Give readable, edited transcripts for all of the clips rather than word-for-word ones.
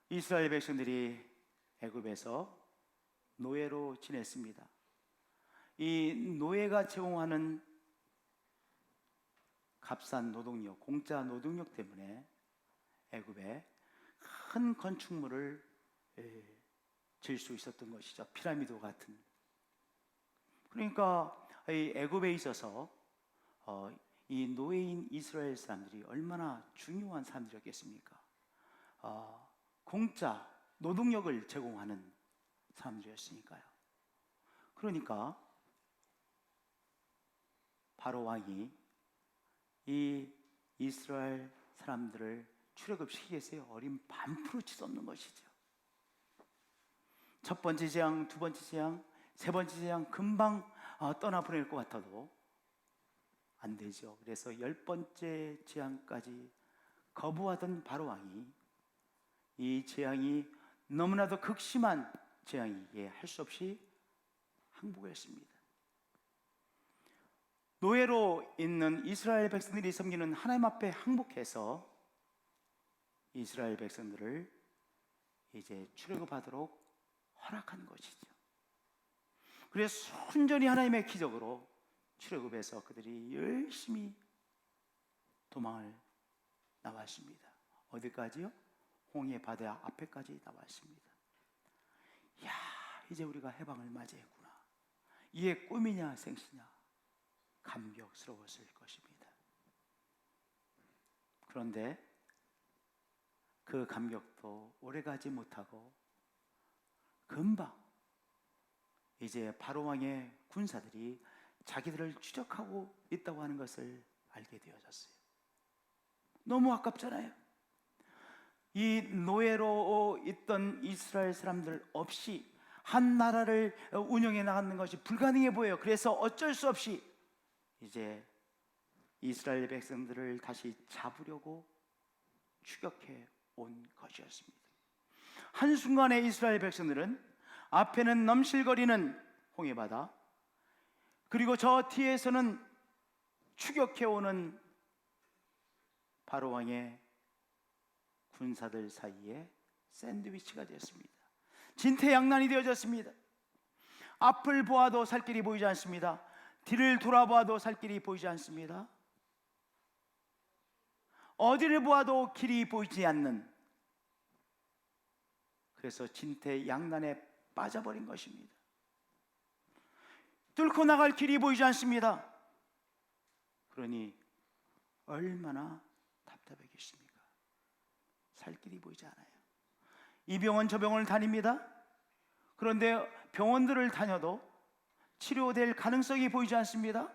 이스라엘 백성들이 애굽에서 노예로 지냈습니다. 이 노예가 제공하는 값싼 노동력, 공짜 노동력 때문에 애굽에 큰 건축물을 지을 수 있었던 것이죠. 피라미드 같은. 그러니까 이 애굽에 있어서 이 노예인 이스라엘 사람들이 얼마나 중요한 사람들이었겠습니까? 공짜 노동력을 제공하는 사람들이었으니까요. 그러니까 바로 왕이 이 이스라엘 사람들을 출애굽시키겠어요? 어린 반프로 칠 수 없는 것이죠. 첫 번째 재앙, 두 번째 재앙, 세 번째 재앙 금방 떠나보낼 것 같아도 안 되죠. 그래서 10번째 재앙까지 거부하던 바로 왕이 이 재앙이 너무나도 극심한 재앙이기에 할 수 없이 항복했습니다. 노예로 있는 이스라엘 백성들이 섬기는 하나님 앞에 항복해서 이스라엘 백성들을 이제 출애굽하도록 허락한 것이죠. 그래서 순전히 하나님의 기적으로 출애굽해서 그들이 열심히 도망을 나왔습니다. 어디까지요? 홍해 바다 앞에까지 나왔습니다. 야, 이제 우리가 해방을 맞이했구나. 이게 꿈이냐 생시냐 감격스러웠을 것입니다. 그런데 그 감격도 오래가지 못하고 금방 이제 바로 왕의 군사들이 자기들을 추적하고 있다고 하는 것을 알게 되어졌어요. 너무 아깝잖아요. 이 노예로 있던 이스라엘 사람들 없이 한 나라를 운영해 나가는 것이 불가능해 보여요. 그래서 어쩔 수 없이 이제 이스라엘 백성들을 다시 잡으려고 추격해 온 것이었습니다. 한순간에 이스라엘 백성들은 앞에는 넘실거리는 홍해바다, 그리고 저 뒤에서는 추격해 오는 바로 왕의 군사들 사이에 샌드위치가 되었습니다. 진퇴양난이 되어졌습니다. 앞을 보아도 살 길이 보이지 않습니다. 뒤를 돌아보아도 살 길이 보이지 않습니다. 어디를 보아도 길이 보이지 않는, 그래서 진퇴양난에 빠져버린 것입니다. 뚫고 나갈 길이 보이지 않습니다. 그러니 얼마나 답답하겠습니까? 살 길이 보이지 않아요. 이 병원 저 병원을 다닙니다. 그런데 병원들을 다녀도 치료될 가능성이 보이지 않습니다.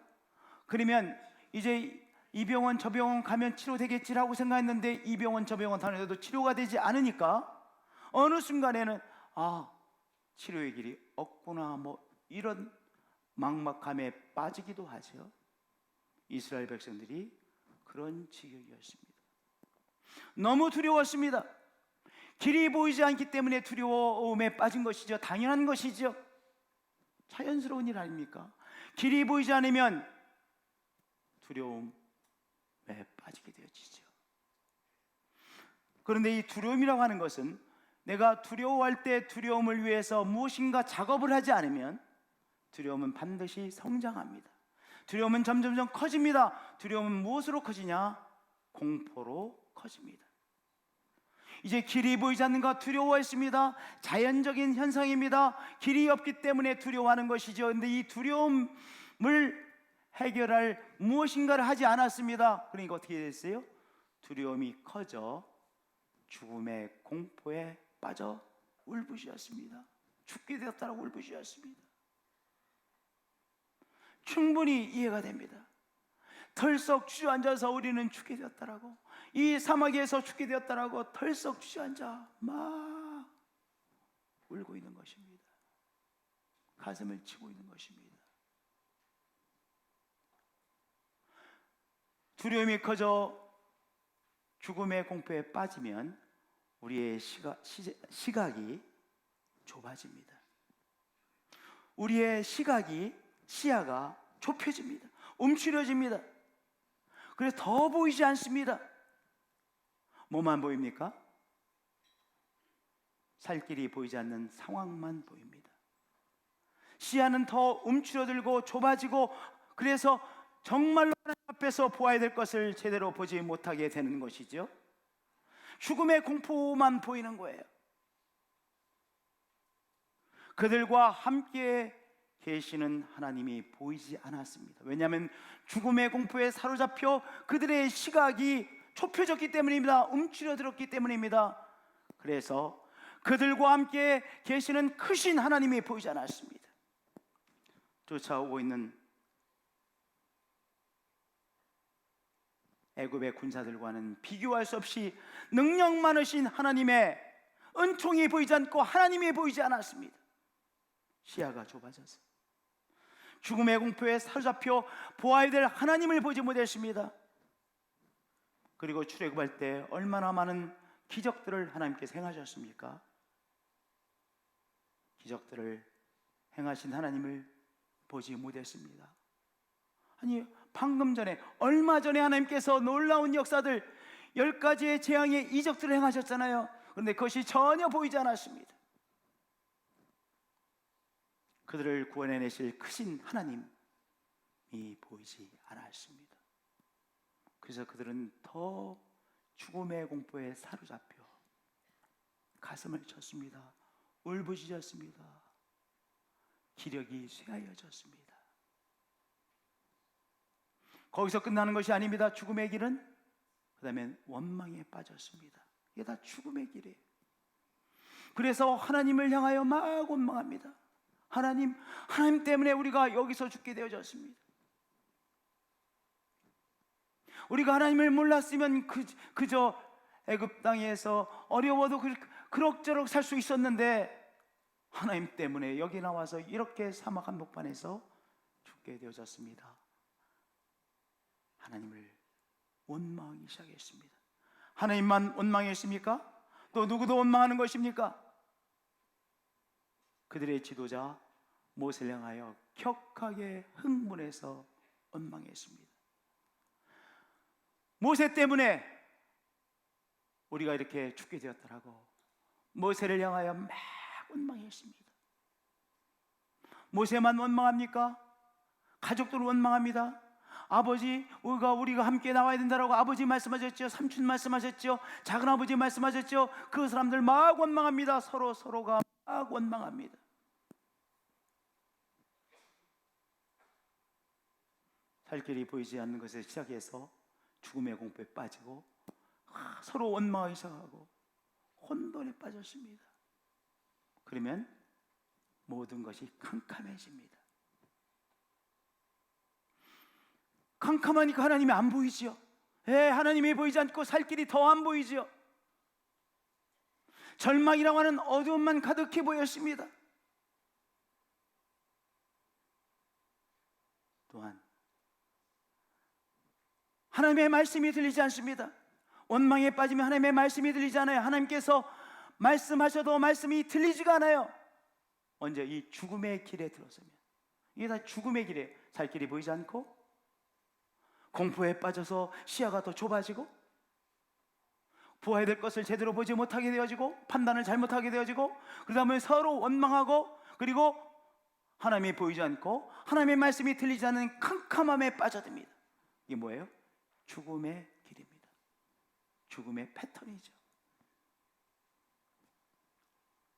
그러면 이제 이 병원 저 병원 가면 치료되겠지라고 생각했는데 이 병원 저 병원 다녀도 치료가 되지 않으니까 어느 순간에는 치료의 길이 없구나, 뭐 이런 막막함에 빠지기도 하죠. 이스라엘 백성들이 그런 지경이었습니다. 너무 두려웠습니다. 길이 보이지 않기 때문에 두려움에 빠진 것이죠. 당연한 것이죠. 자연스러운 일 아닙니까? 길이 보이지 않으면 두려움에 빠지게 되어지죠. 그런데 이 두려움이라고 하는 것은 내가 두려워할 때 두려움을 위해서 무엇인가 작업을 하지 않으면 두려움은 반드시 성장합니다. 두려움은 점점점 커집니다. 두려움은 무엇으로 커지냐? 공포로 커집니다. 이제 길이 보이지 않는가 두려워했습니다. 자연적인 현상입니다. 길이 없기 때문에 두려워하는 것이죠. 그런데 이 두려움을 해결할 무엇인가를 하지 않았습니다. 그러니까 어떻게 됐어요? 두려움이 커져 죽음의 공포에 빠져 울부짖었습니다. 죽게 되었다라고 울부짖었습니다. 충분히 이해가 됩니다. 털썩 주저앉아서 우리는 죽게 되었다라고, 이 사막에서 죽게 되었다라고 털썩 주저앉아 막 울고 있는 것입니다. 가슴을 치고 있는 것입니다. 두려움이 커져 죽음의 공포에 빠지면 우리의 시각이 좁아집니다. 우리의 시야가 좁혀집니다. 움츠려집니다. 그래서 더 보이지 않습니다. 뭐만 보입니까? 살 길이 보이지 않는 상황만 보입니다. 시야는 더 움츠러들고 좁아지고, 그래서 정말로 하나님 앞에서 보아야 될 것을 제대로 보지 못하게 되는 것이죠. 죽음의 공포만 보이는 거예요. 그들과 함께 계시는 하나님이 보이지 않았습니다. 왜냐하면 죽음의 공포에 사로잡혀 그들의 시각이 좁혀졌기 때문입니다. 움츠러들었기 때문입니다. 그래서 그들과 함께 계시는 크신 하나님이 보이지 않았습니다. 쫓아오고 있는 애굽의 군사들과는 비교할 수 없이 능력 많으신 하나님의 은총이 보이지 않고 하나님이 보이지 않았습니다. 시야가 좁아져서 죽음의 공포에 사로잡혀 보아야 될 하나님을 보지 못했습니다. 그리고 출애굽할 때 얼마나 많은 기적들을 하나님께서 행하셨습니까? 기적들을 행하신 하나님을 보지 못했습니다. 아니, 방금 전에, 얼마 전에 하나님께서 놀라운 역사들, 10가지의 재앙의 이적들을 행하셨잖아요. 그런데 그것이 전혀 보이지 않았습니다. 그들을 구원해내실 크신 하나님이 보이지 않았습니다. 그래서 그들은 더 죽음의 공포에 사로잡혀 가슴을 쳤습니다. 울부짖었습니다. 기력이 쇠하여졌습니다. 거기서 끝나는 것이 아닙니다. 죽음의 길은 그 다음에 원망에 빠졌습니다. 이게 다 죽음의 길이에요. 그래서 하나님을 향하여 막 원망합니다. 하나님 때문에 우리가 여기서 죽게 되어졌습니다. 우리가 하나님을 몰랐으면 그저 애굽 땅에서 어려워도 그럭저럭 살 수 있었는데, 하나님 때문에 여기 나와서 이렇게 사막 한복판에서 죽게 되어졌습니다. 하나님을 원망하기 시작했습니다. 하나님만 원망했습니까? 또 누구도 원망하는 것입니까? 그들의 지도자 모세를 향하여 격하게 흥분해서 원망했습니다. 모세 때문에 우리가 이렇게 죽게 되었더라고 모세를 향하여 막 원망했습니다. 모세만 원망합니까? 가족들 원망합니다. 아버지, 우리가 함께 나와야 된다라고 아버지 말씀하셨죠. 삼촌 말씀하셨죠. 작은아버지 말씀하셨죠. 그 사람들 막 원망합니다. 서로가 막 원망합니다. 살 길이 보이지 않는 것에 시작해서 죽음의 공포에 빠지고 서로 원망하기 시작하고 혼돈에 빠졌습니다. 그러면 모든 것이 캄캄해집니다. 캄캄하니까 하나님이 안 보이지요. 하나님이 보이지 않고 살 길이 더 안 보이지요. 절망이라고 하는 어두움만 가득해 보였습니다. 또한 하나님의 말씀이 들리지 않습니다. 원망에 빠지면 하나님의 말씀이 들리지 않아요. 하나님께서 말씀하셔도 말씀이 들리지가 않아요. 언제? 이 죽음의 길에 들어서면. 이게 다 죽음의 길이에요. 살 길이 보이지 않고 공포에 빠져서 시야가 더 좁아지고 보아야 될 것을 제대로 보지 못하게 되어지고 판단을 잘못하게 되어지고 그러다 보면 서로 원망하고 그리고 하나님이 보이지 않고 하나님의 말씀이 들리지 않는 캄캄함에 빠져듭니다. 이게 뭐예요? 죽음의 길입니다. 죽음의 패턴이죠.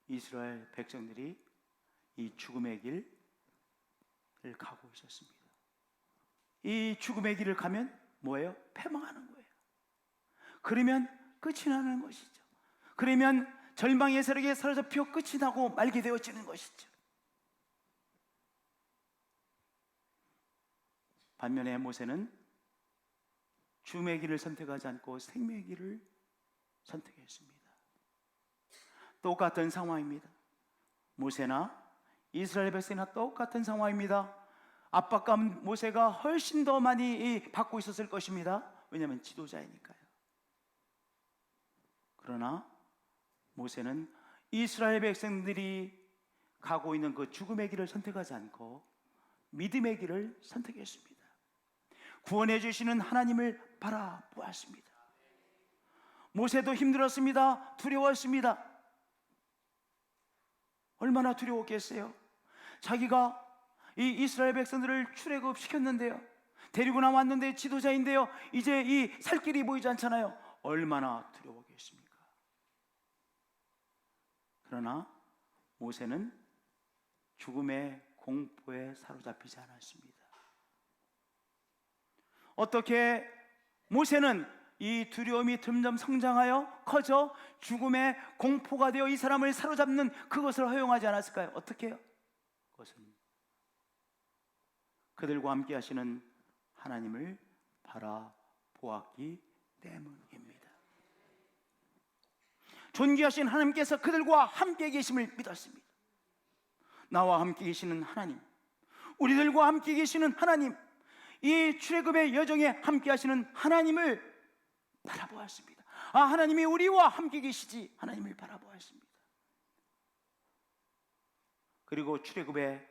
이스라엘 백성들이 이 죽음의 길을 가고 있었습니다. 이 죽음의 길을 가면 뭐예요? 패망하는 거예요. 그러면 끝이 나는 것이죠. 그러면 절망의 세력에 사로잡혀 끝이 나고 말게 되어지는 것이죠. 반면에 모세는 죽음의 길을 선택하지 않고 생명의 길을 선택했습니다. 똑같은 상황입니다. 모세나 이스라엘 백성이나 똑같은 상황입니다. 압박감 모세가 훨씬 더 많이 받고 있었을 것입니다. 왜냐하면 지도자이니까요. 그러나 모세는 이스라엘 백성들이 가고 있는 그 죽음의 길을 선택하지 않고 믿음의 길을 선택했습니다. 구원해 주시는 하나님을 바라보았습니다. 모세도 힘들었습니다. 두려웠습니다. 얼마나 두려웠겠어요? 자기가 이 이스라엘 백성들을 출애굽 시켰는데요, 데리고 나왔는데 지도자인데요, 이제 이 살 길이 보이지 않잖아요. 얼마나 두려웠겠습니까? 그러나 모세는 죽음의 공포에 사로잡히지 않았습니다. 어떻게 모세는 이 두려움이 점점 성장하여 커져 죽음의 공포가 되어 이 사람을 사로잡는 그것을 허용하지 않았을까요? 어떻게 해요? 그것은 그들과 함께 하시는 하나님을 바라보았기 때문입니다. 존귀하신 하나님께서 그들과 함께 계심을 믿었습니다. 나와 함께 계시는 하나님, 우리들과 함께 계시는 하나님, 이 출애굽의 여정에 함께 하시는 하나님을 바라보았습니다. 아, 하나님이 우리와 함께 계시지, 하나님을 바라보았습니다. 그리고 출애굽의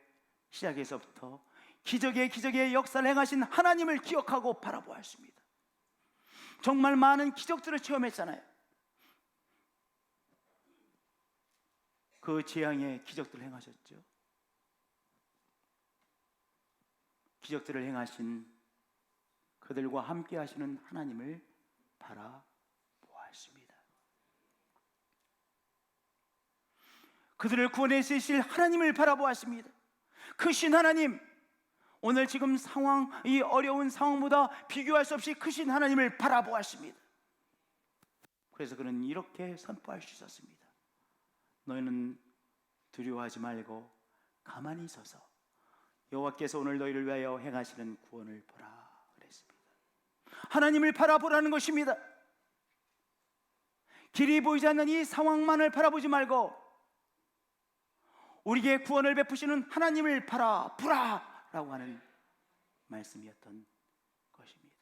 시작에서부터 기적의 역사를 행하신 하나님을 기억하고 바라보았습니다. 정말 많은 기적들을 체험했잖아요. 그 재앙의 기적들을 행하셨죠. 기적들을 행하신 그들과 함께 하시는 하나님을 바라보았습니다. 그들을 구원해 주실 하나님을 바라보았습니다. 크신 하나님, 오늘 지금 상황, 이 어려운 상황보다 비교할 수 없이 크신 하나님을 바라보았습니다. 그래서 그는 이렇게 선포할 수 있었습니다. 너희는 두려워하지 말고 가만히 서서 여호와께서 오늘 너희를 위하여 행하시는 구원을 보라 그랬습니다. 하나님을 바라보라는 것입니다. 길이 보이지 않는 이 상황만을 바라보지 말고 우리에게 구원을 베푸시는 하나님을 바라보라 라고 하는 말씀이었던 것입니다.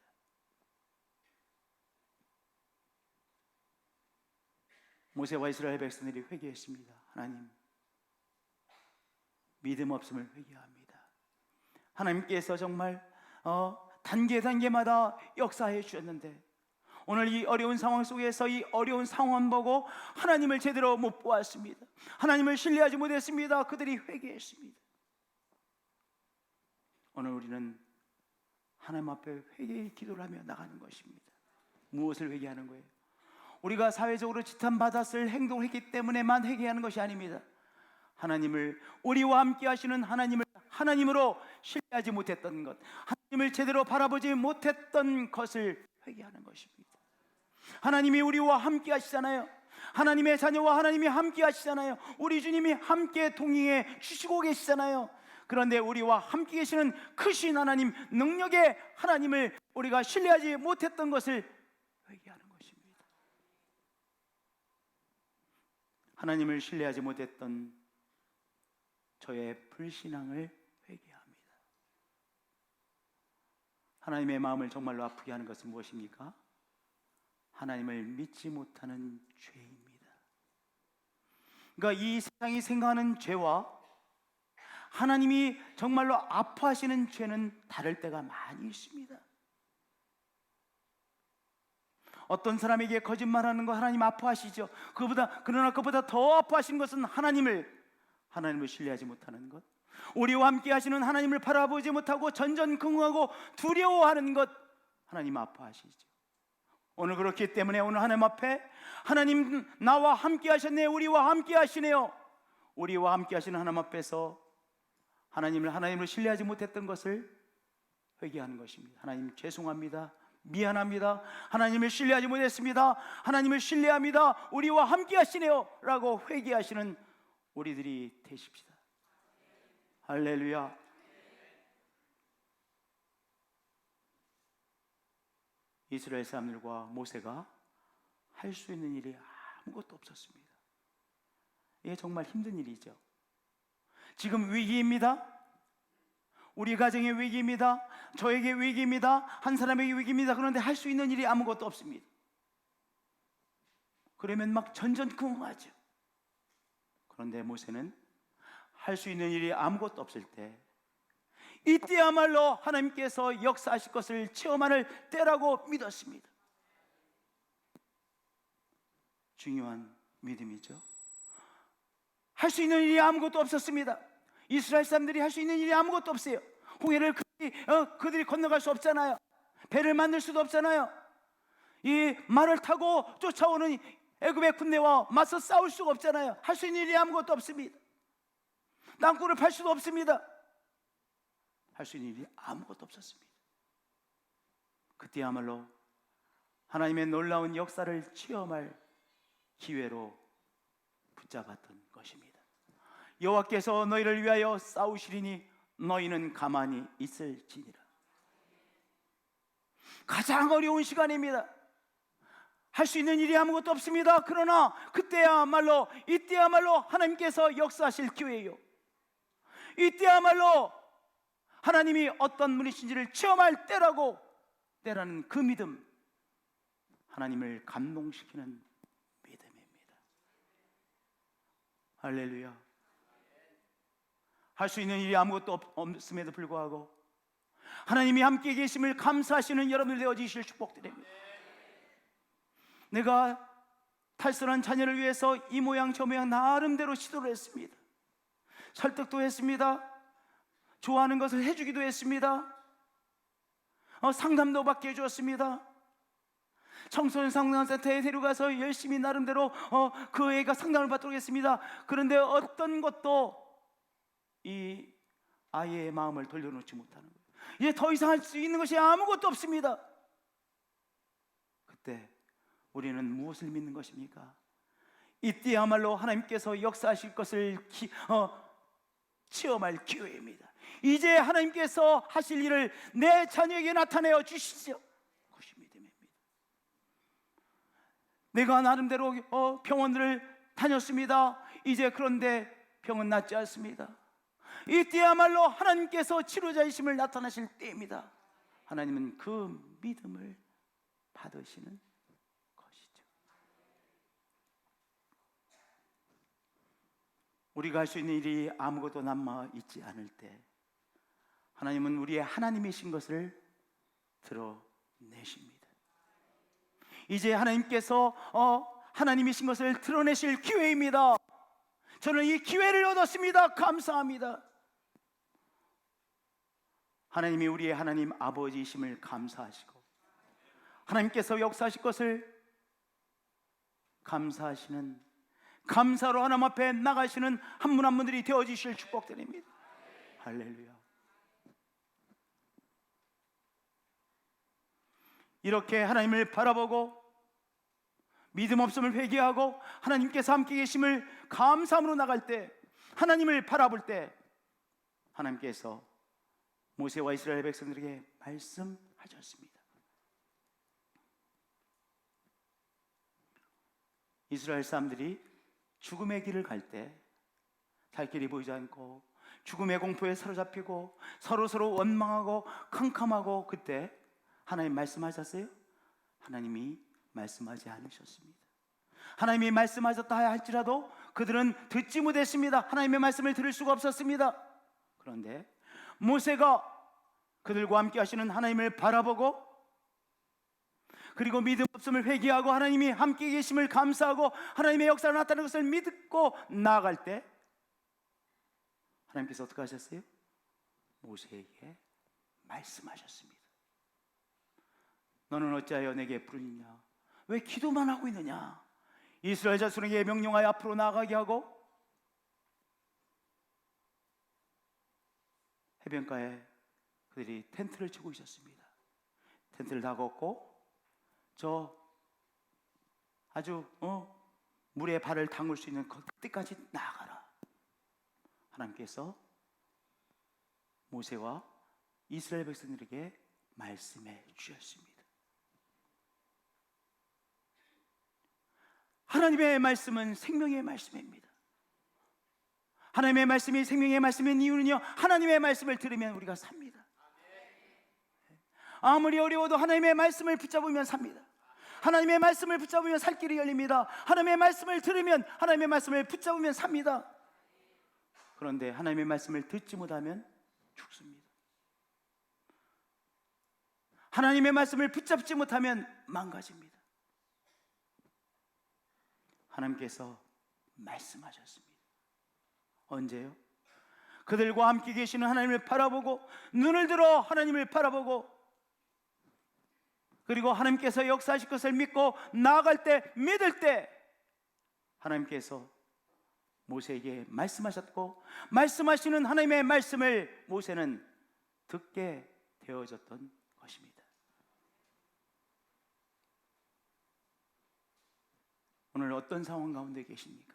모세와 이스라엘 백성들이 회개했습니다. 하나님, 믿음 없음을 회개합니다. 하나님께서 정말 단계마다 역사해 주셨는데 오늘 이 어려운 상황 속에서 이 어려운 상황 보고 하나님을 제대로 못 보았습니다. 하나님을 신뢰하지 못했습니다. 그들이 회개했습니다. 오늘 우리는 하나님 앞에 회개의 기도를 하며 나가는 것입니다. 무엇을 회개하는 거예요? 우리가 사회적으로 지탄받았을 행동을 했기 때문에만 회개하는 것이 아닙니다. 하나님을, 우리와 함께 하시는 하나님을 하나님으로 신뢰하지 못했던 것, 하나님을 제대로 바라보지 못했던 것을 회개하는 것입니다. 하나님이 우리와 함께 하시잖아요. 하나님의 자녀와 하나님이 함께 하시잖아요. 우리 주님이 함께 동행해 주시고 계시잖아요. 그런데 우리와 함께 계시는 크신 하나님, 능력의 하나님을 우리가 신뢰하지 못했던 것을 회개하는 것입니다. 하나님을 신뢰하지 못했던 저의 불신앙을 회개합니다. 하나님의 마음을 정말로 아프게 하는 것은 무엇입니까? 하나님을 믿지 못하는 죄입니다. 그러니까 이 세상이 생각하는 죄와 하나님이 정말로 아파하시는 죄는 다를 때가 많이 있습니다. 어떤 사람에게 거짓말하는 거 하나님 아파하시죠. 그러나 그보다 더 아파하신 것은 하나님을 신뢰하지 못하는 것, 우리와 함께 하시는 하나님을 바라보지 못하고 전전긍긍하고 두려워하는 것, 하나님 아파하시죠. 오늘 그렇기 때문에 오늘 하나님 앞에 하나님 나와 함께 하셨네, 우리와 함께 하시네요. 우리와 함께 하시는 하나님 앞에서 하나님을 신뢰하지 못했던 것을 회개하는 것입니다. 하나님 죄송합니다. 미안합니다. 하나님을 신뢰하지 못했습니다. 하나님을 신뢰합니다. 우리와 함께 하시네요 라고 회개하시는 우리들이 되십시다. 할렐루야. 이스라엘 사람들과 모세가 할 수 있는 일이 아무것도 없었습니다. 이게 정말 힘든 일이죠. 지금 위기입니다. 우리 가정의 위기입니다. 저에게 위기입니다. 한 사람에게 위기입니다. 그런데 할 수 있는 일이 아무것도 없습니다. 그러면 막 전전긍긍하죠. 그런데 모세는 할 수 있는 일이 아무것도 없을 때, 이때야말로 하나님께서 역사하실 것을 체험할 때라고 믿었습니다. 중요한 믿음이죠. 할 수 있는 일이 아무것도 없었습니다. 이스라엘 사람들이 할 수 있는 일이 아무것도 없어요. 홍해를 그들이 건너갈 수 없잖아요. 배를 만들 수도 없잖아요. 이 말을 타고 쫓아오는 애굽의 군대와 맞서 싸울 수가 없잖아요. 할 수 있는 일이 아무것도 없습니다. 땅굴을 팔 수도 없습니다. 할 수 있는 일이 아무것도 없었습니다. 그때야말로 하나님의 놀라운 역사를 체험할 기회로 붙잡았던 것입니다. 여호와께서 너희를 위하여 싸우시리니 너희는 가만히 있을지니라. 가장 어려운 시간입니다. 할 수 있는 일이 아무것도 없습니다. 그러나 이때야말로 하나님께서 역사하실 기회예요. 이때야말로 하나님이 어떤 분이신지를 체험할 때라는 그 믿음, 하나님을 감동시키는 믿음입니다. 할렐루야. 할 수 있는 일이 아무것도 없음에도 불구하고 하나님이 함께 계심을 감사하시는 여러분들 되어지실 축복드립니다. 내가 탈선한 자녀를 위해서 이 모양 저 모양 나름대로 시도를 했습니다. 설득도 했습니다. 좋아하는 것을 해주기도 했습니다. 상담도 받게 해주었습니다. 청소년 상담센터에 데려가서 열심히 나름대로 그 애가 상담을 받도록 했습니다. 그런데 어떤 것도 이 아이의 마음을 돌려놓지 못하는 거예요. 이제 더 이상 할 수 있는 것이 아무것도 없습니다. 그때 우리는 무엇을 믿는 것입니까? 이때야말로 하나님께서 역사하실 것을 체험할 기회입니다. 이제 하나님께서 하실 일을 내 자녀에게 나타내어 주시죠. 그것이 믿음입니다. 내가 나름대로 병원을 다녔습니다. 이제 그런데 병은 낫지 않습니다. 이때야말로 하나님께서 치료자이심을 나타나실 때입니다. 하나님은 그 믿음을 받으시는 것이죠. 우리가 할 수 있는 일이 아무것도 남아 있지 않을 때 하나님은 우리의 하나님이신 것을 드러내십니다. 이제 하나님께서 하나님이신 것을 드러내실 기회입니다. 저는 이 기회를 얻었습니다. 감사합니다. 하나님이 우리의 하나님 아버지이심을 감사하시고 하나님께서 역사하실 것을 감사하시는, 감사로 하나님 앞에 나가시는 한 분 한 분들이 되어주실 축복드립니다. 할렐루야. 이렇게 하나님을 바라보고 믿음 없음을 회개하고 하나님께서 함께 계심을 감사함으로 나갈 때, 하나님을 바라볼 때 하나님께서 모세와 이스라엘 백성들에게 말씀하셨습니다. 이스라엘 사람들이 죽음의 길을 갈 때 살 길이 보이지 않고 죽음의 공포에 사로잡히고 서로 원망하고 캄캄하고, 그때 하나님 말씀하셨어요? 하나님이 말씀하지 않으셨습니다. 하나님이 말씀하셨다 할지라도 그들은 듣지 못했습니다. 하나님의 말씀을 들을 수가 없었습니다. 그런데 모세가 그들과 함께 하시는 하나님을 바라보고, 그리고 믿음 없음을 회개하고 하나님이 함께 계심을 감사하고 하나님의 역사를 나타내는 것을 믿고 나아갈 때 하나님께서 어떻게 하셨어요? 모세에게 말씀하셨습니다. 너는 어찌하여 내게 부르느냐? 왜 기도만 하고 있느냐? 이스라엘 자손에게 명령하여 앞으로 나아가게 하고 해변가에 그들이 텐트를 치고 있었습니다. 텐트를 다 걷고 저 아주 물에 발을 담글 수 있는 그때까지 나아가라. 하나님께서 모세와 이스라엘 백성들에게 말씀해 주셨습니다. 하나님의 말씀은 생명의 말씀입니다. 하나님의 말씀이 생명의 말씀인 이유는요, 하나님의 말씀을 들으면 우리가 삽니다. 아무리 어려워도 하나님의 말씀을 붙잡으면 삽니다. 하나님의 말씀을 붙잡으면 살 길이 열립니다. 하나님의 말씀을 들으면, 하나님의 말씀을 붙잡으면 삽니다. 그런데 하나님의 말씀을 듣지 못하면 죽습니다. 하나님의 말씀을 붙잡지 못하면 망가집니다. 하나님께서 말씀하셨습니다. 언제요? 그들과 함께 계시는 하나님을 바라보고, 눈을 들어 하나님을 바라보고, 그리고 하나님께서 역사하실 것을 믿고 나아갈 때, 믿을 때 하나님께서 모세에게 말씀하셨고, 말씀하시는 하나님의 말씀을 모세는 듣게 되어졌던 것입니다. 오늘 어떤 상황 가운데 계십니까?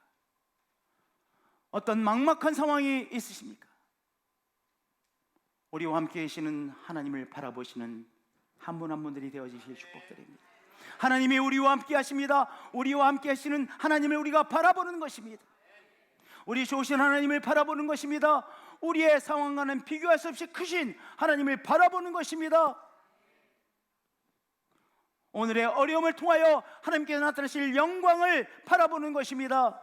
어떤 막막한 상황이 있으십니까? 우리와 함께 계시는 하나님을 바라보시는 한 분 한 분들이 되어지실 축복드립니다. 하나님이 우리와 함께 하십니다. 우리와 함께 하시는 하나님을 우리가 바라보는 것입니다. 우리 좋으신 하나님을 바라보는 것입니다. 우리의 상황과는 비교할 수 없이 크신 하나님을 바라보는 것입니다. 오늘의 어려움을 통하여 하나님께서 나타나실 영광을 바라보는 것입니다.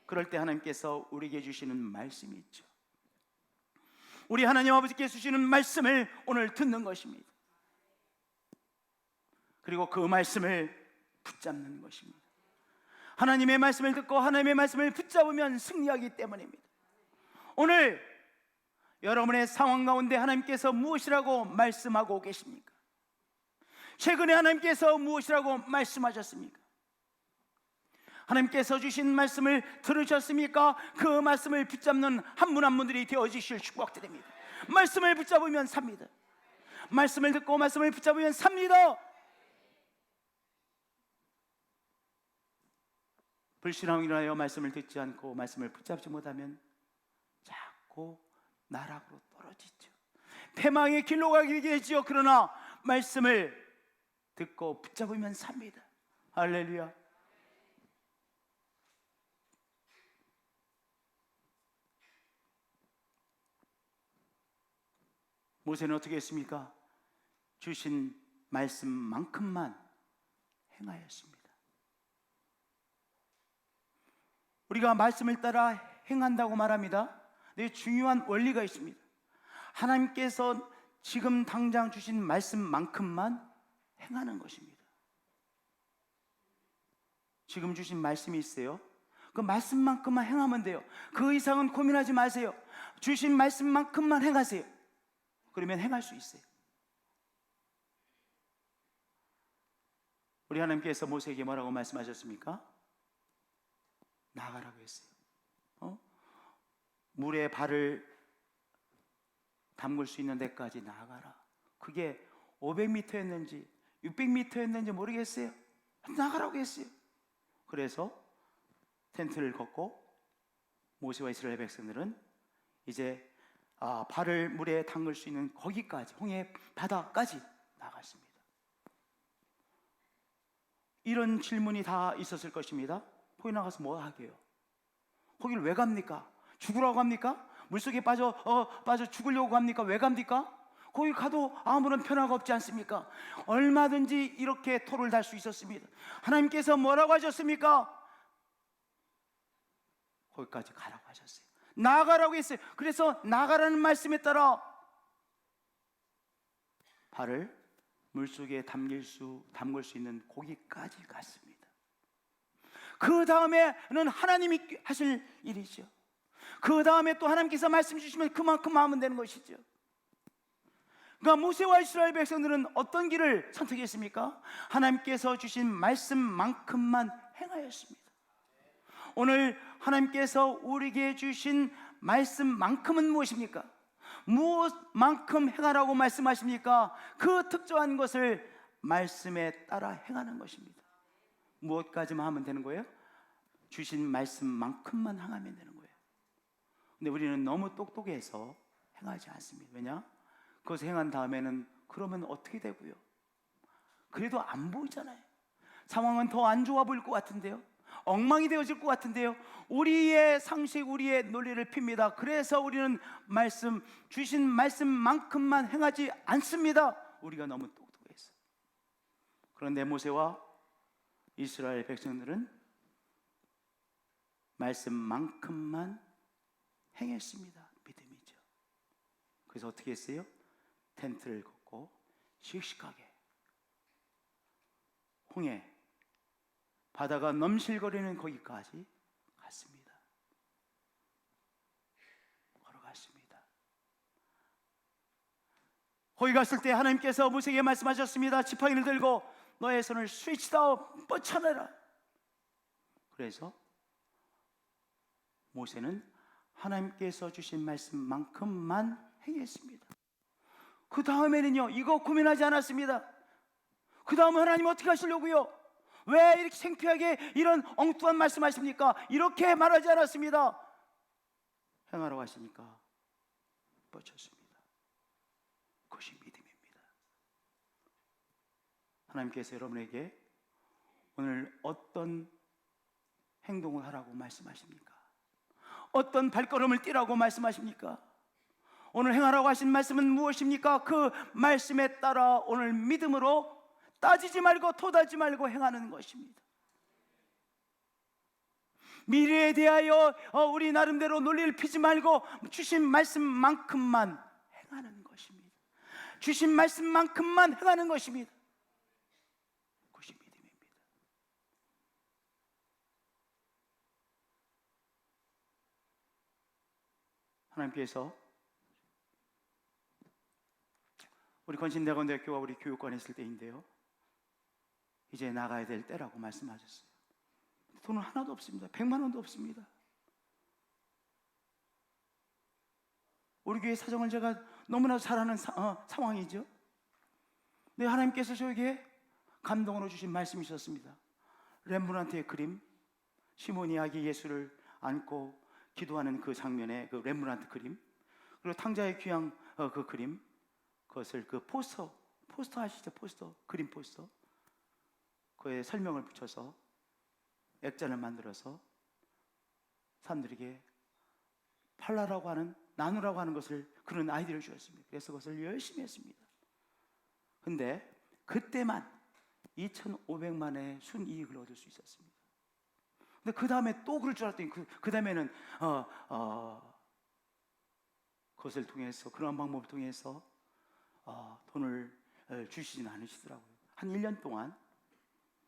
그럴 때 하나님께서 우리에게 주시는 말씀이 있죠. 우리 하나님 아버지께 주시는 말씀을 오늘 듣는 것입니다. 그리고 그 말씀을 붙잡는 것입니다. 하나님의 말씀을 듣고 하나님의 말씀을 붙잡으면 승리하기 때문입니다. 오늘 여러분의 상황 가운데 하나님께서 무엇이라고 말씀하고 계십니까? 최근에 하나님께서 무엇이라고 말씀하셨습니까? 하나님께서 주신 말씀을 들으셨습니까? 그 말씀을 붙잡는 한 분 한 분들이 되어지실 축복드립니다. 말씀을 붙잡으면 삽니다. 말씀을 듣고 말씀을 붙잡으면 삽니다. 불신앙으로 인하여 말씀을 듣지 않고 말씀을 붙잡지 못하면 자꾸 나락으로 떨어지죠. 패망의 길로 가게 되지요. 그러나 말씀을 듣고 붙잡으면 삽니다. 할렐루야. 모세는 어떻게 했습니까? 주신 말씀만큼만 행하였습니다. 우리가 말씀을 따라 행한다고 말합니다. 네, 중요한 원리가 있습니다. 하나님께서 지금 당장 주신 말씀만큼만 행하는 것입니다. 지금 주신 말씀이 있어요. 그 말씀만큼만 행하면 돼요. 그 이상은 고민하지 마세요. 주신 말씀만큼만 행하세요. 그러면 행할 수 있어요. 우리 하나님께서 모세에게 뭐라고 말씀하셨습니까? 나가라고 했어요. 물에 발을 담글 수 있는 데까지 나가라. 그게 500m였는지 600m였는지 모르겠어요. 나가라고 했어요. 그래서 텐트를 걷고 모세와 이스라엘 백성들은 이제 발을 물에 담글 수 있는 거기까지, 홍해 바다까지 나갔습니다. 이런 질문이 다 있었을 것입니다. 거기 나가서 뭐 하게요? 거기를 왜 갑니까? 죽으라고 합니까? 물속에 빠져 죽으려고 합니까? 왜 갑니까? 거기 가도 아무런 변화가 없지 않습니까? 얼마든지 이렇게 토를 달 수 있었습니다. 하나님께서 뭐라고 하셨습니까? 거기까지 가라고 하셨어요. 나가라고 했어요. 그래서 나가라는 말씀에 따라 발을 물속에 담글 수 있는 거기까지 갔습니다. 그 다음에는 하나님이 하실 일이죠. 그 다음에 또 하나님께서 말씀 주시면 그만큼 하면 되는 것이죠. 그러니까 모세와 이스라엘 백성들은 어떤 길을 선택했습니까? 하나님께서 주신 말씀만큼만 행하였습니다. 오늘 하나님께서 우리에게 주신 말씀만큼은 무엇입니까? 무엇만큼 행하라고 말씀하십니까? 그 특정한 것을 말씀에 따라 행하는 것입니다. 무엇까지만 하면 되는 거예요? 주신 말씀만큼만 행하면 되는 거예요. 근데 우리는 너무 똑똑해서 행하지 않습니다. 왜냐? 그것을 행한 다음에는 그러면 어떻게 되고요? 그래도 안 보이잖아요. 상황은 더 안 좋아 보일 것 같은데요. 엉망이 되어질 것 같은데요. 우리의 상식, 우리의 논리를 핍니다. 그래서 우리는 주신 말씀만큼만 행하지 않습니다. 우리가 너무 똑똑해서. 그런데 모세와 이스라엘 백성들은 말씀만큼만 행했습니다. 믿음이죠. 그래서 어떻게 했어요? 텐트를 걷고 씩씩하게 홍해 바다가 넘실거리는 거기까지 갔습니다. 거기 갔을 때 하나님께서 모세에게 말씀하셨습니다. 지팡이를 들고 너의 손을 스위치다 뻗쳐내라. 그래서 모세는 하나님께서 주신 말씀만큼만 행했습니다. 그 다음에는요, 이거 고민하지 않았습니다. 그 다음에 하나님 어떻게 하시려고요? 왜 이렇게 창피하게 이런 엉뚱한 말씀하십니까? 이렇게 말하지 않았습니다. 행하라고 하시니까 뻗쳤습니다. 그것이 믿음입니다. 하나님께서 여러분에게 오늘 어떤 행동을 하라고 말씀하십니까? 어떤 발걸음을 뛰라고 말씀하십니까? 오늘 행하라고 하신 말씀은 무엇입니까? 그 말씀에 따라 오늘 믿음으로 따지지 말고 토달지 말고 행하는 것입니다. 미래에 대하여 우리 나름대로 논리를 피지 말고 주신 말씀만큼만 행하는 것입니다. 주신 말씀만큼만 행하는 것입니다. 그것이 믿음입니다. 하나님께서 우리 건신대건대학교와 우리 교육관에 있을 때인데요, 이제 나가야 될 때라고 말씀하셨어요. 돈은 하나도 없습니다. 100만 원도 없습니다. 우리 교회 사정을 제가 너무나 잘 아는 상황이죠. 근데 하나님께서 저에게 감동으로 주신 말씀이 있었습니다. 렘브란트의 그림, 시몬이 아기 예수를 안고 기도하는 그 장면의 그 렘브란트 그림, 그리고 탕자의 귀양 그 그림, 그것을 그 포스터 아시죠? 그림 포스터, 그에 설명을 붙여서 액자를 만들어서 사람들에게 팔라라고 하는, 나누라고 하는 것을, 그런 아이디어를 주었습니다. 그래서 그것을 열심히 했습니다. 근데 그때만 2,500만의 순이익을 얻을 수 있었습니다. 근데 그 다음에 또 그럴 줄 알았더니 그 다음에는 그것을 통해서, 그런 방법을 통해서 돈을 주시지는 않으시더라고요. 한 1년 동안,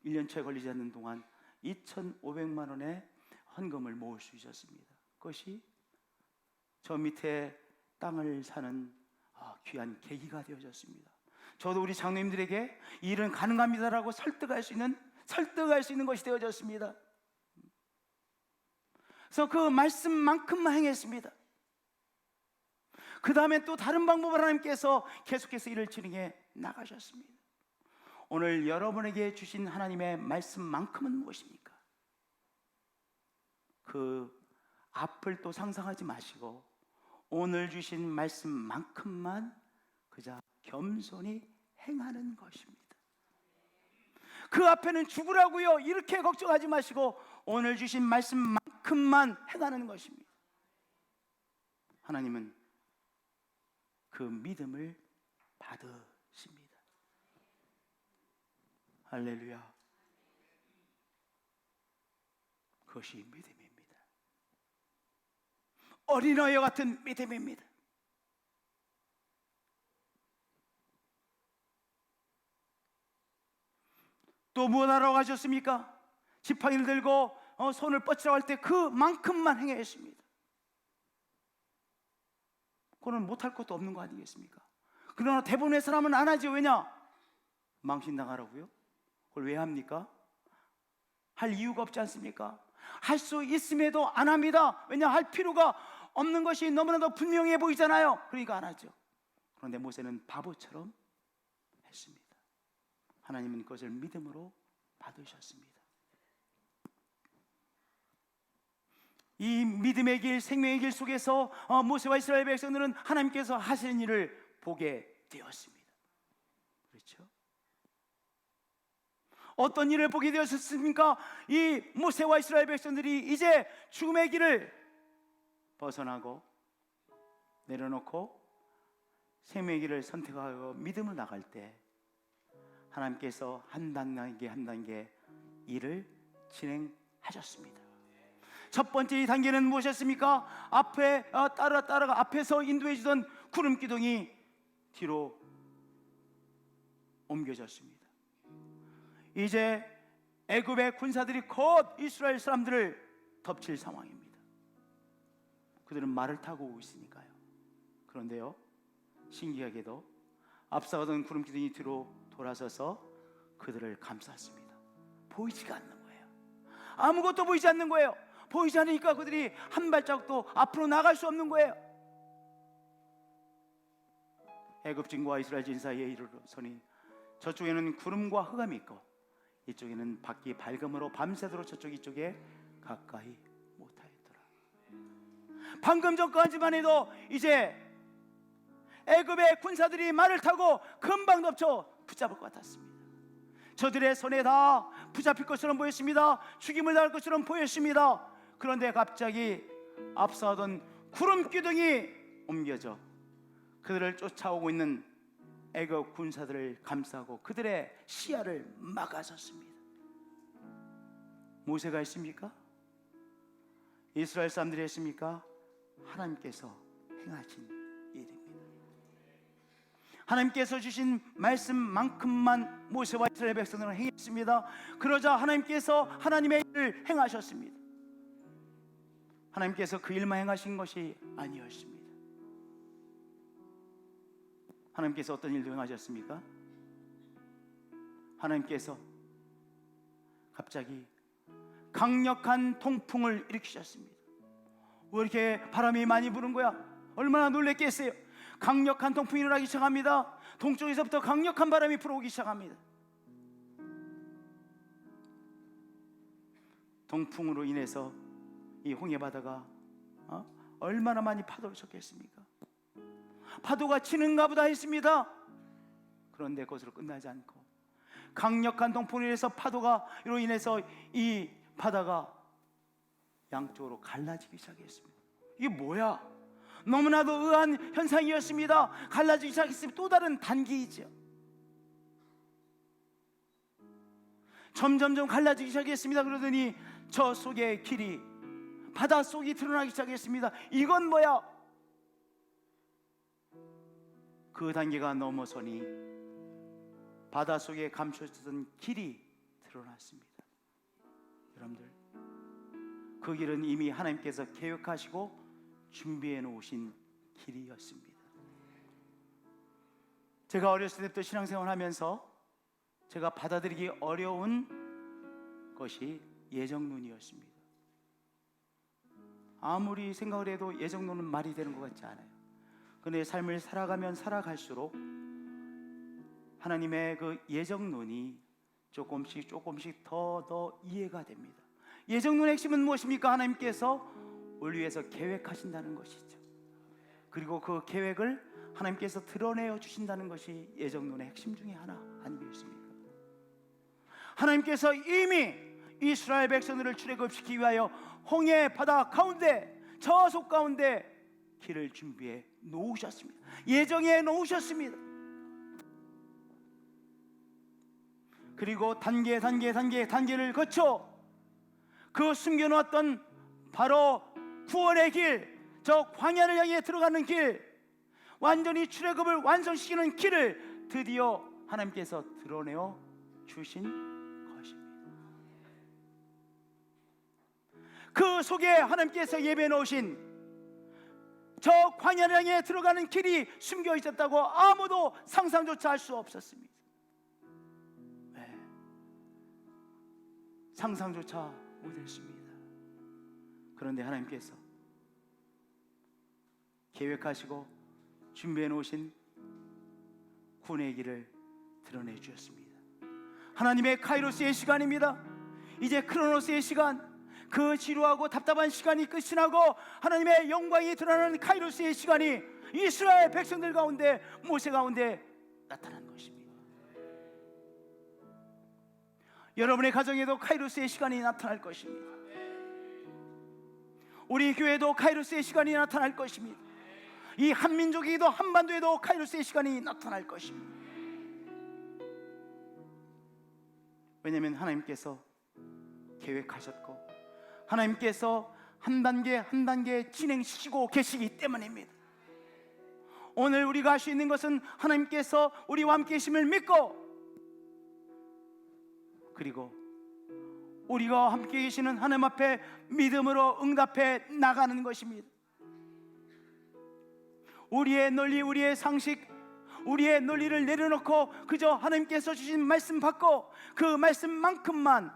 1년째 걸리지 않는 동안 2,500만 원의 헌금을 모을 수 있었습니다. 그것이 저 밑에 땅을 사는 귀한 계기가 되어졌습니다. 저도 우리 장로님들에게 이 일은 가능합니다라고 설득할 수 있는 것이 되어졌습니다. 그래서 그 말씀만큼만 행했습니다. 그 다음에 또 다른 방법을 하나님께서 계속해서 일을 진행해 나가셨습니다. 오늘 여러분에게 주신 하나님의 말씀만큼은 무엇입니까? 그 앞을 또 상상하지 마시고 오늘 주신 말씀만큼만 그저 겸손히 행하는 것입니다. 그 앞에는 죽으라고요, 이렇게 걱정하지 마시고 오늘 주신 말씀만큼만 행하는 것입니다. 하나님은 그 믿음을 받으십니다. 할렐루야. 그것이 믿음입니다. 어린아이와 같은 믿음입니다. 또 무엇하라고 하셨습니까? 지팡이를 들고 손을 뻗치라고 할 때 그만큼만 행했습니다. 그거는 못할 것도 없는 거 아니겠습니까? 그러나 대부분의 사람은 안 하죠. 왜냐? 망신당하라고요? 그걸 왜 합니까? 할 이유가 없지 않습니까? 할 수 있음에도 안 합니다. 왜냐? 할 필요가 없는 것이 너무나도 분명해 보이잖아요. 그러니까 안 하죠. 그런데 모세는 바보처럼 했습니다. 하나님은 그것을 믿음으로 받으셨습니다. 이 믿음의 길, 생명의 길 속에서 모세와 이스라엘 백성들은 하나님께서 하시는 일을 보게 되었습니다. 그렇죠? 어떤 일을 보게 되었습니까? 이 모세와 이스라엘 백성들이 이제 죽음의 길을 벗어나고 내려놓고 생명의 길을 선택하고 믿음을 나갈 때 하나님께서 한 단계 한 단계 일을 진행하셨습니다. 첫 번째 단계는 무엇이었습니까? 앞에 따라가 앞에서 인도해 주던 구름 기둥이 뒤로 옮겨졌습니다. 이제 애굽의 군사들이 곧 이스라엘 사람들을 덮칠 상황입니다. 그들은 말을 타고 오고 있으니까요. 그런데요, 신기하게도 앞서가던 구름 기둥이 뒤로 돌아서서 그들을 감쌌습니다. 보이지가 않는 거예요. 아무것도 보이지 않는 거예요. 보이지 않으니까 그들이 한 발자국도 앞으로 나갈 수 없는 거예요. 애굽진과 이스라엘진 사이에 이르러서니 저쪽에는 구름과 흑암이 있고 이쪽에는 밖이 밝음으로 밤새도록 저쪽 이쪽에 가까이 못하였더라. 방금 전까지만 해도 이제 애굽의 군사들이 말을 타고 금방 덮쳐 붙잡을 것 같았습니다. 저들의 손에 다 붙잡힐 것처럼 보였습니다. 죽임을 당할 것처럼 보였습니다. 그런데 갑자기 앞서던 구름 기둥이 옮겨져 그들을 쫓아오고 있는 애굽 군사들을 감싸고 그들의 시야를 막아섰습니다. 모세가 했습니까? 이스라엘 사람들이 했습니까? 하나님께서 행하신 일입니다. 하나님께서 주신 말씀만큼만 모세와 이스라엘 백성들은 행했습니다. 그러자 하나님께서 하나님의 일을 행하셨습니다. 하나님께서 그 일만 행하신 것이 아니었습니다. 하나님께서 어떤 일도 행하셨습니까? 하나님께서 갑자기 강력한 통풍을 일으키셨습니다. 왜 이렇게 바람이 많이 부는 거야? 얼마나 놀랬겠어요? 강력한 통풍이 일어나기 시작합니다. 동쪽에서부터 강력한 바람이 불어오기 시작합니다. 동풍으로 인해서 이 홍해바다가 얼마나 많이 파도를 쳤겠습니까? 파도가 치는가 보다 했습니다. 그런데 그것으로 끝나지 않고 강력한 동풍으로 인해서 파도가로 인해서 이 바다가 양쪽으로 갈라지기 시작했습니다. 이게 뭐야? 너무나도 의아한 현상이었습니다. 갈라지기 시작했으면 또 다른 단계이죠. 점점점 갈라지기 시작했습니다. 그러더니 저 속의 길이 바닷속이 드러나기 시작했습니다. 이건 뭐야? 그 단계가 넘어서니 바닷속에 감춰졌던 길이 드러났습니다. 여러분들, 그 길은 이미 하나님께서 계획하시고 준비해 놓으신 길이었습니다. 제가 어렸을 때부터 신앙생활 하면서 제가 받아들이기 어려운 것이 예정론이었습니다. 아무리 생각을 해도 예정론은 말이 되는 것 같지 않아요. 그런데 삶을 살아가면 살아갈수록 하나님의 그 예정론이 조금씩 더 이해가 됩니다. 예정론의 핵심은 무엇입니까? 하나님께서 우리 위해서 계획하신다는 것이죠. 그리고 그 계획을 하나님께서 드러내어 주신다는 것이 예정론의 핵심 중에 하나 아니겠습니까? 하나님께서 이미 이스라엘 백성들을 출애굽시키기 위하여 홍해 바다 가운데 저속 가운데 길을 준비해 놓으셨습니다. 예정해 놓으셨습니다. 그리고 단계를 거쳐 그 숨겨놓았던 바로 구원의 길, 저 광야를 향해 들어가는 길, 완전히 출애굽을 완성시키는 길을 드디어 하나님께서 드러내어 주신 것입니다. 그 속에 하나님께서 예배해 놓으신 저 광야를 향해 들어가는 길이 숨겨 있었다고 아무도 상상조차 할 수 없었습니다. 네. 상상조차 못했습니다. 그런데 하나님께서 계획하시고 준비해 놓으신 구원의 길을 드러내 주셨습니다. 하나님의 카이로스의 시간입니다. 이제 크로노스의 시간, 그 지루하고 답답한 시간이 끝이 나고 하나님의 영광이 드러나는 카이로스의 시간이 이스라엘 백성들 가운데, 모세 가운데 나타난 것입니다. 여러분의 가정에도 카이로스의 시간이 나타날 것입니다. 우리 교회도 카이로스의 시간이 나타날 것입니다. 이 한민족에도 한반도에도 카이로스의 시간이 나타날 것입니다. 왜냐하면 하나님께서 계획하셨고 하나님께서 한 단계 진행시키고 계시기 때문입니다. 오늘 우리가 할 수 있는 것은 하나님께서 우리와 함께 계심을 믿고, 그리고 우리가 함께 계시는 하나님 앞에 믿음으로 응답해 나가는 것입니다. 우리의 논리, 우리의 상식, 우리의 논리를 내려놓고 그저 하나님께서 주신 말씀 받고 그 말씀만큼만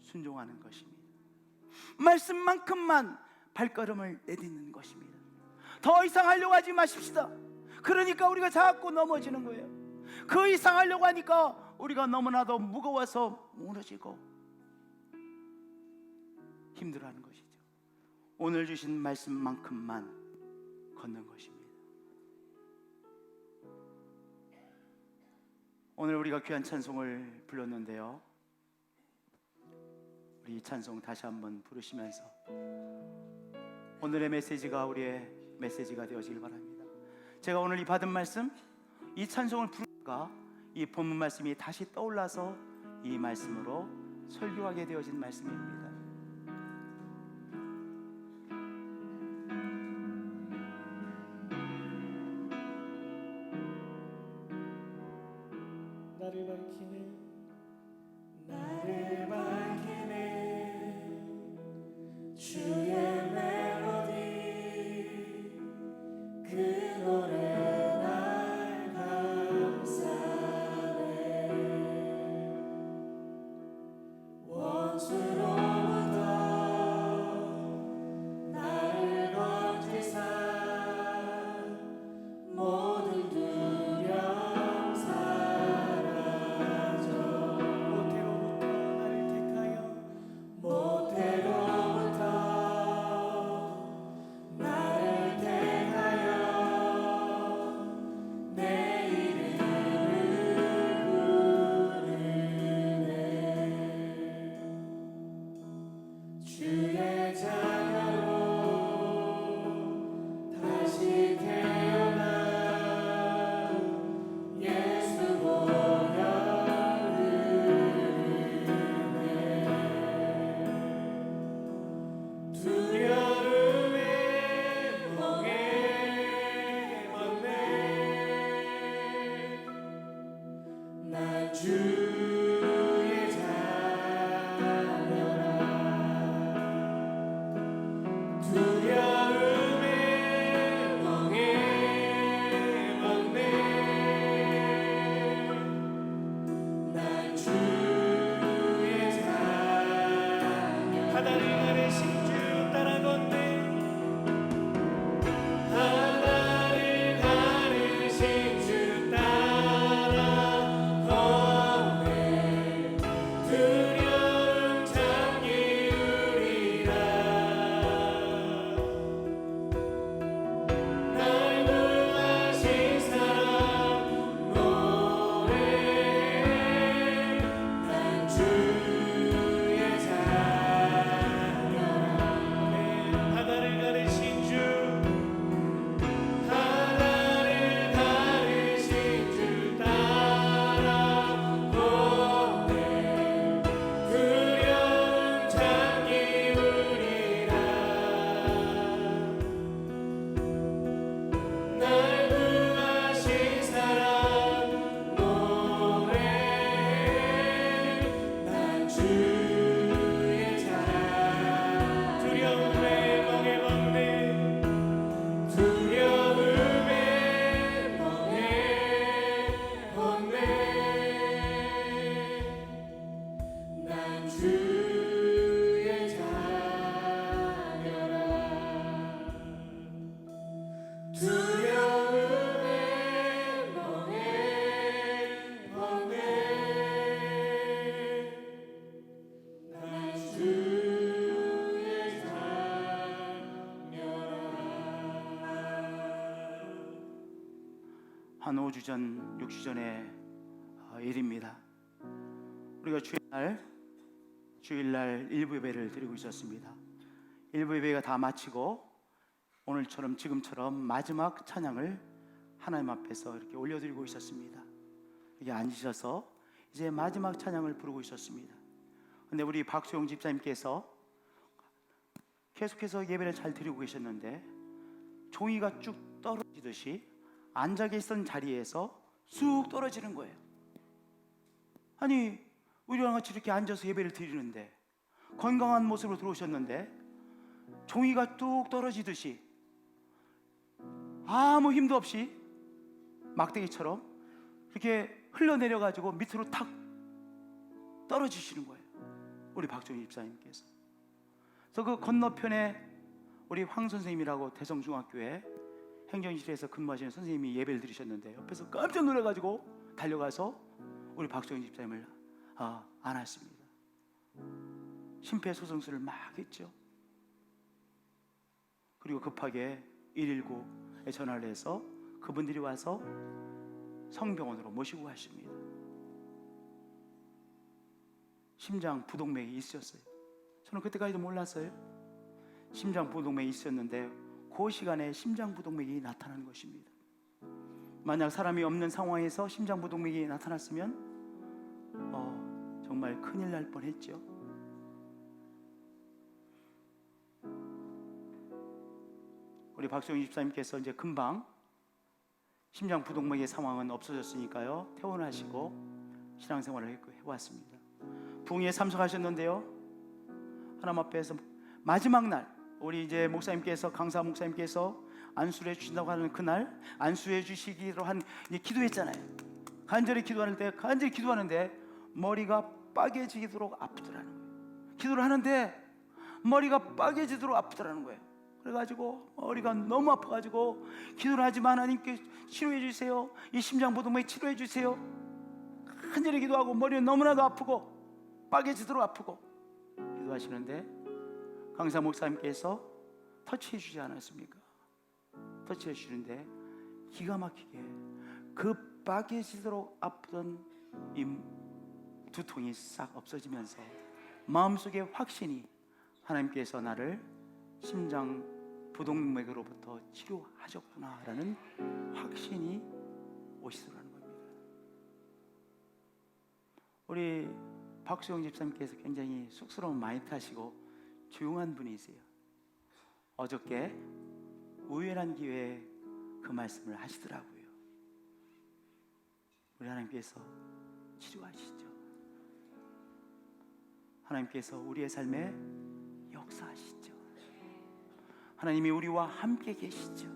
순종하는 것입니다. 말씀만큼만 발걸음을 내딛는 것입니다. 더 이상 하려고 하지 마십시다. 그러니까 우리가 자꾸 넘어지는 거예요. 그 이상 하려고 하니까 우리가 너무나도 무거워서 무너지고 힘들어하는 것이죠. 오늘 주신 말씀만큼만 걷는 것입니다. 오늘 우리가 귀한 찬송을 불렀는데요, 우리 이 찬송 다시 한번 부르시면서 오늘의 메시지가 우리의 메시지가 되어지길 바랍니다. 제가 오늘 이 받은 말씀, 이 찬송을 부르니까 이 본문 말씀이 다시 떠올라서 이 말씀으로 설교하게 되어진 말씀입니다. 나를 밝히네 주의 멜로디 그 노래 날 감싸네 원수로부터 나를 건지사 모든 두려움 사라져 모태로부터 나를 택하여 내 이름을 부르네 주의 자녀로 다시 태어나 예수 보혈 두려움에 멍에 멍네 난 주의 자녀라 두려움에 멍에 멍네 난 주의 자녀라 바다를 가르신 주 따라 걷네 하나를 가르신 주 따라 걷네 두려움 잠기우리라 날 구하신 사람 노래해 난 주의 자녀라 바다를 가르신 주 하나를 가르신 주 따라 걷네 두려움 잠기우리라 날 구하신 사람 노래해 난 주의 자녀라 두려움에 멍에 멍네 두려움에 멍에 멍네 난 주의 자녀라 두려움에 멍에 멍네 난 주의 자녀라 한 5주 전, 6주 전의 일입니다. 우리가 주일날 일부 예배를 드리고 있었습니다. 일부 예배가 다 마치고 오늘처럼 지금처럼 마지막 찬양을 하나님 앞에서 이렇게 올려드리고 있었습니다. 이렇게 앉으셔서 이제 마지막 찬양을 부르고 있었습니다. 근데 우리 박수영 집사님께서 계속해서 예배를 잘 드리고 계셨는데 종이가 쭉 떨어지듯이 앉아 계시던 자리에서 쑥 떨어지는 거예요. 아니, 우리랑 같이 이렇게 앉아서 예배를 드리는데 건강한 모습으로 들어오셨는데 종이가 뚝 떨어지듯이 아무 힘도 없이 막대기처럼 이렇게 흘러내려 가지고 밑으로 탁 떨어지시는 거예요, 우리 박정희 집사님께서. 그래서 그 건너편에 우리 황 선생님이라고 대성중학교에 행정실에서 근무하시는 선생님이 예배를 드리셨는데 옆에서 깜짝 놀라가지고 달려가서 우리 박정희 집사님을 안았습니다. 심폐소생술을 막 했죠. 그리고 급하게 119에 전화를 해서 그분들이 와서 성병원으로 모시고 가십니다. 심장 부동맥이 있었어요. 저는 그때까지도 몰랐어요. 심장 부동맥이 있었는데 그 시간에 심장 부동맥이 나타나는 것입니다. 만약 사람이 없는 상황에서 심장 부동맥이 나타났으면 정말 큰일 날 뻔했죠. 우리 박정희 집사님께서 이제 금방 심장 부동맥의 상황은 없어졌으니까요, 퇴원하시고 신앙생활을 해왔습니다. 부흥회에 참석하셨는데요, 하나님 앞에서 마지막 날 우리 이제 목사님께서, 강사 목사님께서 안수를 해주신다고 하는 그날 안수해 주시기로 한 기도했잖아요. 간절히 기도하는데 머리가 빠개지도록 아프더라는 거예요. 기도를 하는데 머리가 빠개지도록 아프더라는 거예요. 그래가지고 머리가 너무 아파가지고 기도를 하지만 하나님께 치료해 주세요, 이 심장 부동맥 치료해 주세요, 간절히 기도하고 머리는 너무나도 아프고 빠개지도록 아프고 기도하시는데 강사 목사님께서 터치해 주지 않았습니까? 터치해 주시는데 기가 막히게 그 빠개지도록 아프던 이 두통이 싹 없어지면서 마음속에 확신이, 하나님께서 나를 심장 부동맥으로부터 치료하셨구나라는 확신이 오시더라는 겁니다. 우리 박수영 집사님께서 굉장히 쑥스러움 많이 타시고 조용한 분이세요. 어저께 우연한 기회에 그 말씀을 하시더라고요. 우리 하나님께서 치료하시죠. 하나님께서 우리의 삶에 역사하시죠. 하나님이 우리와 함께 계시죠.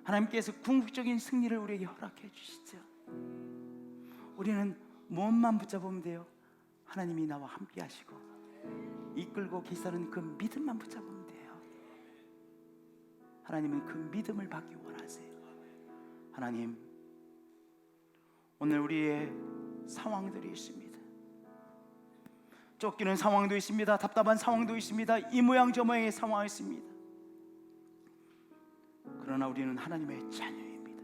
하나님께서 궁극적인 승리를 우리에게 허락해 주시죠. 우리는 무엇만 붙잡으면 돼요? 하나님이 나와 함께 하시고 이끌고 계시다는 그 믿음만 붙잡으면 돼요. 하나님은 그 믿음을 받기 원하세요. 하나님, 오늘 우리의 상황들이 있습니다. 쫓기는 상황도 있습니다. 답답한 상황도 있습니다. 이 모양 저 모양의 상황이 있습니다. 그러나 우리는 하나님의 자녀입니다.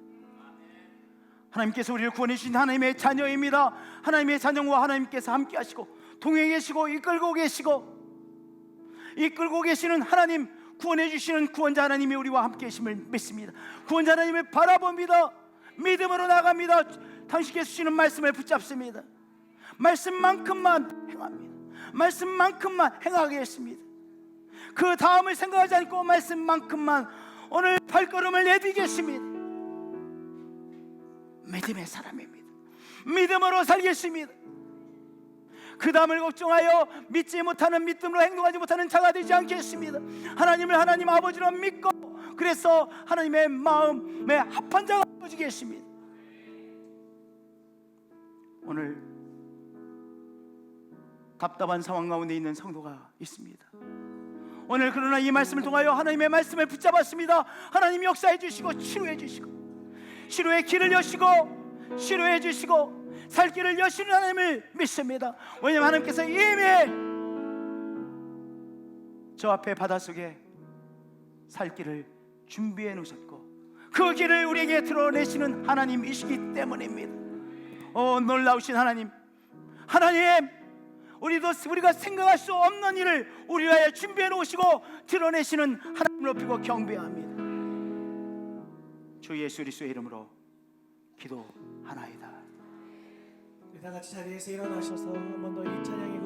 하나님께서 우리를 구원해 주신 하나님의 자녀입니다. 하나님의 자녀와 하나님께서 함께 하시고 동행해 계시고 이끌고 계시는 하나님, 구원해 주시는 구원자 하나님이 우리와 함께 계심을 믿습니다. 구원자 하나님을 바라봅니다. 믿음으로 나갑니다. 당신께서 주시는 말씀을 붙잡습니다. 말씀만큼만 행합니다. 말씀만큼만 행하겠습니다. 그 다음을 생각하지 않고 말씀만큼만 오늘 발걸음을 내디겠습니다. 믿음의 사람입니다. 믿음으로 살겠습니다. 그 다음을 걱정하여 믿지 못하는, 믿음으로 행동하지 못하는 자가 되지 않겠습니다. 하나님을 하나님 아버지로 믿고 그래서 하나님의 마음에 합한 자가 되겠습니다. 오늘 답답한 상황 가운데 있는 성도가 있습니다. 오늘 그러나 이 말씀을 통하여 하나님의 말씀을 붙잡았습니다. 하나님 역사해 주시고 치료해 주시고 치료의 길을 여시고 치료해 주시고 살 길을 여시는 하나님을 믿습니다. 왜냐하면 하나님께서 이미 저 앞에 바닷속에 살 길을 준비해 놓으셨고 그 길을 우리에게 드러내시는 하나님이시기 때문입니다. 놀라우신 하나님, 우리가 생각할 수 없는 일을 우리 위하여 준비해 놓으시고 드러내시는 하나님을 높이고 경배합니다. 주 예수 그리스도의 이름으로 기도하나이다. 우리 다 같이 자리에서 일어나셔서 한 번 더 이 찬양의